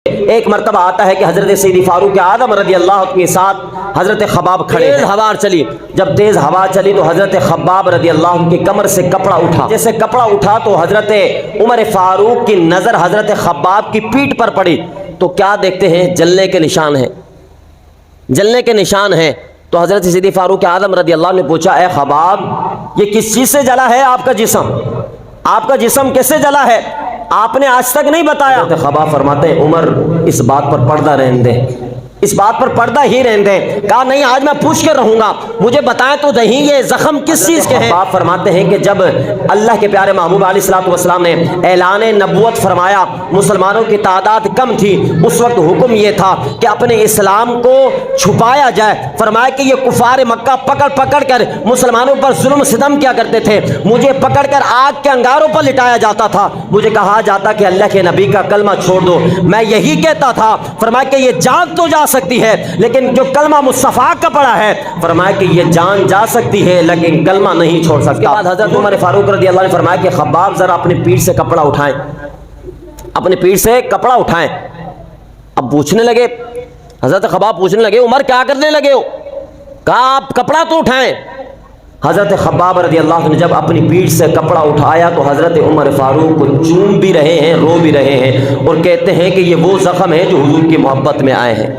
ایک مرتبہ آتا ہے کہ حضرت سیدی فاروق اعظم رضی اللہ عنہ کے ساتھ حضرت خباب کھڑے ہیں۔ تیز ہوا چلی، جب تیز ہوا چلی تو حضرت خباب رضی اللہ عنہ کی کمر سے کپڑا اٹھا، جیسے کپڑا اٹھا تو حضرت عمر فاروق کی نظر حضرت خباب کی پیٹھ پر پڑی تو کیا دیکھتے ہیں؟ جلنے کے نشان ہیں، جلنے کے نشان ہیں۔ تو حضرت سیدی فاروق اعظم رضی اللہ عنہ نے پوچھا، اے خباب یہ کس چیز سے جلا ہے آپ کا جسم؟ آپ کا جسم کیسے جلا ہے؟ آپ نے آج تک نہیں بتایا۔ حضرت خباب فرماتے ہیں عمر اس بات پر پردہ رہنے دیں، اس بات پر پردہ ہی رہنے دیں۔ کہا نہیں آج میں پوچھ کر رہوں گا، مجھے بتائیں تو نہیں یہ زخم کس چیز کے ہیں؟ خباب فرماتے ہیں کہ جب اللہ کے پیارے محبوب علیہ الصلوۃ والسلام نے اعلان نبوت فرمایا، مسلمانوں کی تعداد کم تھی، اس وقت حکم یہ تھا کہ اپنے اسلام کو چھپایا جائے۔ فرمایا کہ یہ کفار مکہ پکڑ پکڑ کر مسلمانوں پر ظلم و ستم کیا کرتے تھے، مجھے پکڑ کر آگ کے انگاروں پر لٹایا جاتا تھا، مجھے کہا جاتا کہ اللہ کے نبی کا کلمہ چھوڑ دو، میں یہی کہتا تھا۔ فرمایا کہ یہ جان تو جا سکتی ہے لیکن جو کلمہ مصطفیٰ کا پڑا ہے، فرمایا کہ یہ جان جا سکتی ہے لیکن کلمہ نہیں چھوڑ سکتا۔ بعد حضرت عمر فاروق رضی اللہ عنہ نے فرمایا کہ خباب ذرا اپنی پیٹھ سے کپڑا اٹھائیں، اپنی پیٹھ سے کپڑا اٹھائیں۔ اب پوچھنے لگے، حضرت خباب پوچھنے لگے عمر کیا کرنے لگے ہو؟ کہا آپ کپڑا تو اٹھائیں۔ حضرت خباب رضی اللہ عنہ نے جب اپنی پیٹھ سے کپڑا اٹھایا تو حضرت عمر فاروق کو چوم بھی رہے ہیں، رو بھی رہے ہیں اور کہتے ہیں کہ یہ وہ زخم ہے جو حضور کی محبت میں آئے ہیں۔